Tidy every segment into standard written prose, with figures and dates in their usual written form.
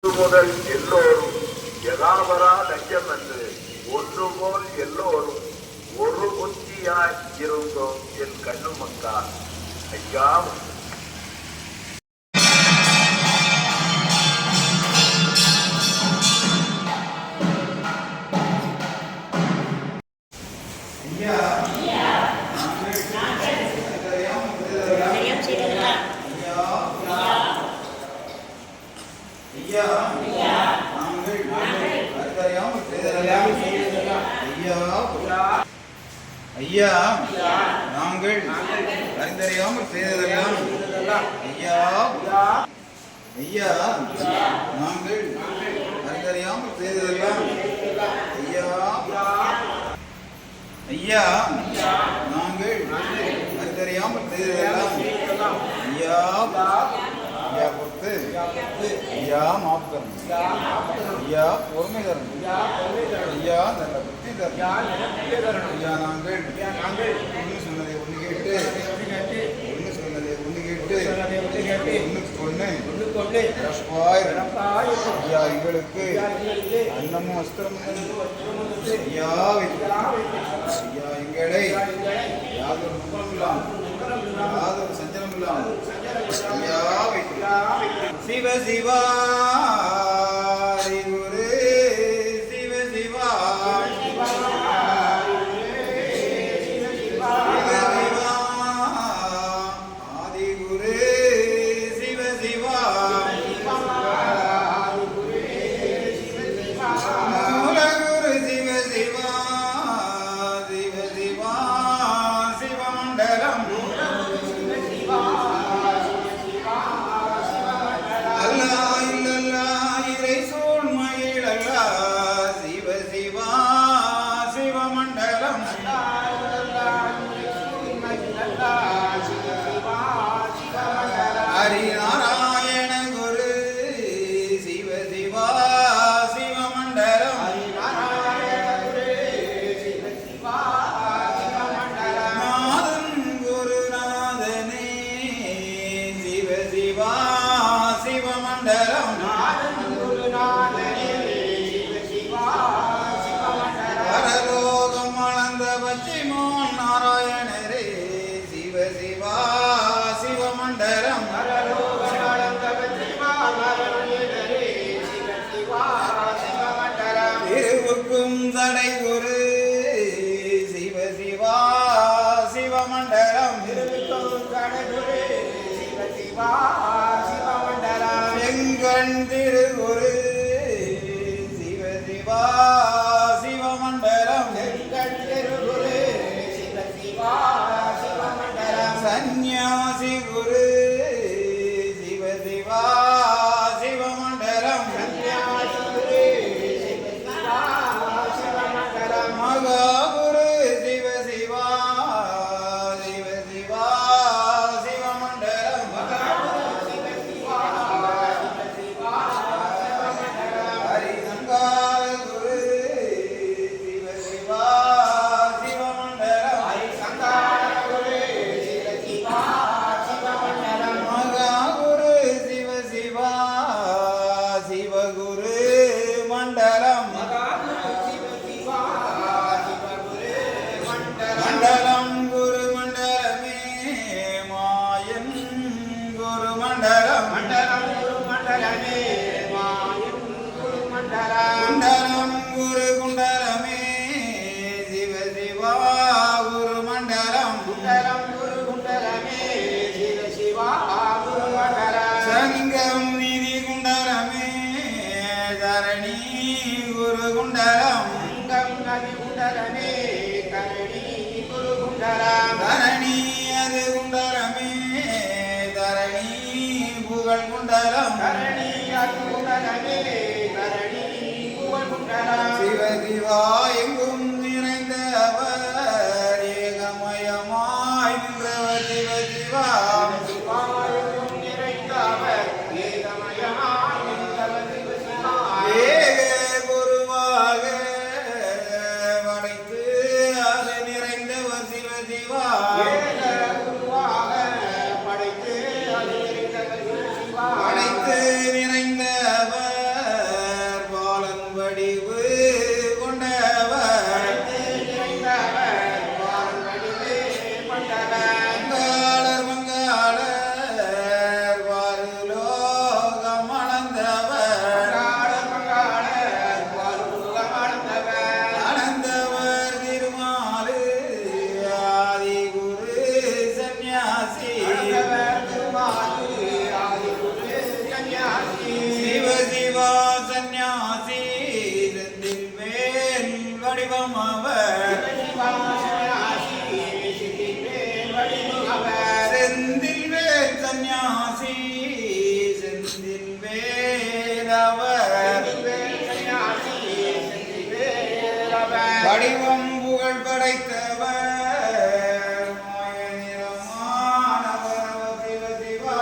முதல் எல்லோரும் எலாவரா லட்சம் என்று ஒன்று போல் எல்லோரும் ஒரு புத்தியாய் இருந்தோம் என் கண்ணு மக்கா ஐயா. ஐயா நாங்கள் அறிந்தறியாமல் செய்ததெல்லாம் ஐயா ஐயா நாங்கள் அறிந்தறியாமல் செய்ததெல்லாம் ஐயா ஐயா நாங்கள் அறிந்தறியாமல் செய்ததெல்லாம் ஐயா ஐயா பொறுத்து ஐயா மாப்தம் ஐயா பொறுமை தரணும் ஐயா நல்ல புத்தி தரணும் ஐயா நாங்கள் ஒன்று சொன்னதை ஒன்று கேட்டு ஒன்று சொன்னதை ஒன்று கேட்டு ஒன்றுக்கு ஒன்று ஐயா எங்களுக்கு அன்னமும் வஸ்திரமும் ஐயா ஐயா எங்களை யாதொரு நுட்பம் இல்லாமல் யாதொரு சஞ்சலம் இல்லாமல் ஐயா சிவ சிவா குரு சிவ சிவா ஆதி குரு சிவ சிவா மூல குரு சிவ சிவா சிவ சிவா சிவமண்டலம் ஹரிநாராயண குரு சிவ சிவா சிவமண்டலம் நாதன் குருநாதனே சிவ சிவா சிவமண்டலம் பரலோகம் வளர்ந்த பச்சிமோன் நாராயணரே சிவ சிவா சிவமண்டலம் திருவுக்கும் தடை குரு சிவ சிவா சிவமண்டலம் செங்கண் திருகுரு சிவ சிவா சிவமண்டலம் சந்நியாசி குரு சிவ சிவா சிவமண்டலம் மகாகுரு சிவ சிவா சிவ சிவா சிவமண்டலம் ஹரிசங்கார குரு சிவ சிவா சிவமண்டலம் மகாகுரு சிவ சிவா சிவகுரு மண்டலம் மண்டலம் குரு மண்டலமே மாயன் குரு மண்டலம் மண்டலம் குரு குண்டலமே சிவ சிவா குரு மண்டலம் சங்கம் நிதி குண்டலமே தரணி குரு குண்டலம் தரணி அது குண்டலமே தரணி புகழ் குண்டலம் சிவ சிவா எங்கும் நிறைந்த அவர் ஏகமயமாய் நின்றவர் சிவ சிவா ஏக குருவாக படைத்து அது நிறைந்தவர் சிவ சிவா படைத்து நிறைந்தவர் வடிவம் புகழ் படைத்தவர் மாய நிறமானவர் சிவ சிவா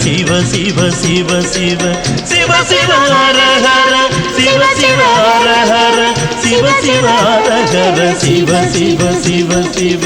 शिव शिव शिव शिव शिव शिव हर हर शिव शिव हर हर शिव शिव हर हर शिव शिव शिव शिव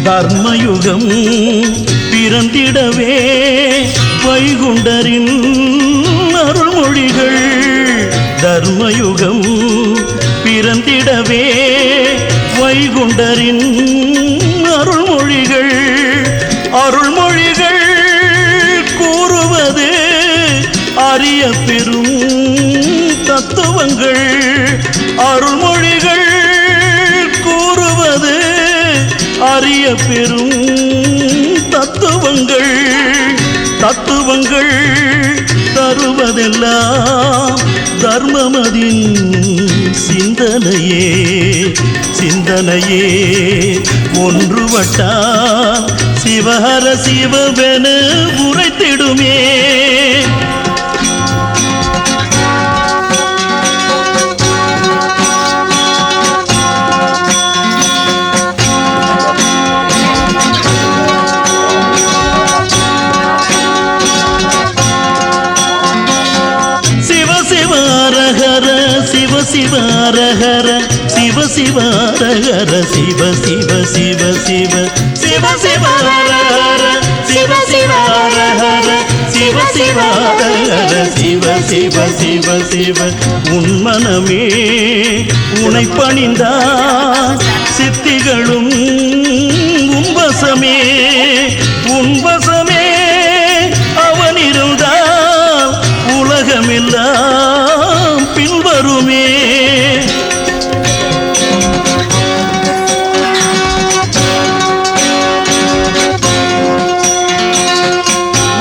தர்மயுகம் பிறந்திடவே வைகுண்டரின் அருள்மொழிகள் தர்மயுகம் பிறந்திடவே வைகுண்டரின் அருள்மொழிகள் அருள்மொழிகள் கூறுவது அரிய பெரும் தத்துவங்கள் அருள்மொழிகள் கூறுவது அரிய பெரும் தத்துவங்கள் தத்துவங்கள் தரும் வருவதெல்லாம் தர்மமதின் சிந்தனையே சிந்தனையே ஒன்றுபட்டால் சிவஹர சிவவென உரைத்திடுமே. சிவ ஹர சிவ சிவ ஹர சிவ சிவ சிவ சிவ சிவ சிவ ஹர சிவ சிவ ஹர சிவ சிவ ஹர சிவ சிவ சிவ சிவ உன் மனமே உனை பணிந்தால் சித்திகளும் உம்பசமே உம்பசமே அவன் இருந்தால் உலகமெல்லாம் பின்வருமே.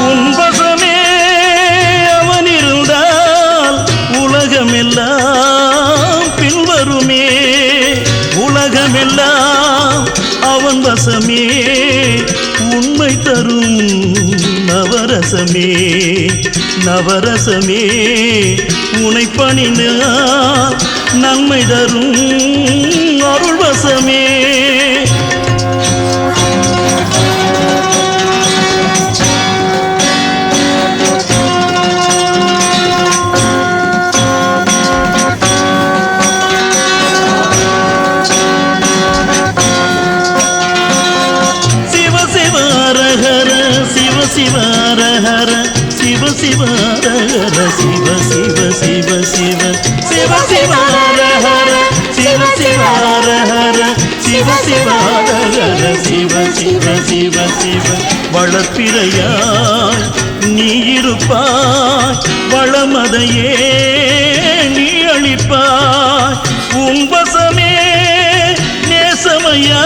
உன்பசமே அவன் இருந்தால் உலகமெல்லாம் பின்வருமே. உலகமெல்லாம் அவன் வசமே உண்மை தரும் நவரசமே நவரசமே உனை பணிந்தால் நன்மை தரும் அருள்வசமே. சிவ ஹர சிவ சிவ ஹர சிவ சிவ சிவ சிவ சிவ சிவ ஹர சிவ சிவ ஹர சிவ சிவ ஹர சிவ சிவ சிவ சிவ வளர்ப்பிறையாய் நீ இருப்பாய் வளமதையே நீ அளிப்பாய் உம்பசமே நேசமையா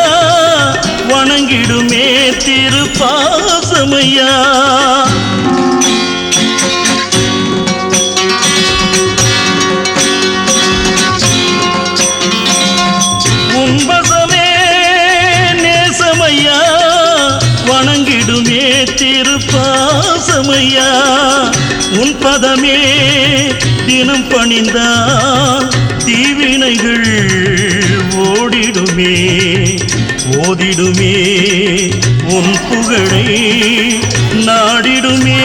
வணங்கிடுமே திருப்பாசமையா. உன்பசமே நேசமையா வணங்கிடுமே திருப்பாசமையா. உன் பதமே தினம் பணிந்தால் தீவினைகள் ஓடிடுமே ஓதிடுமே உன் புகழை நாடிடுமே.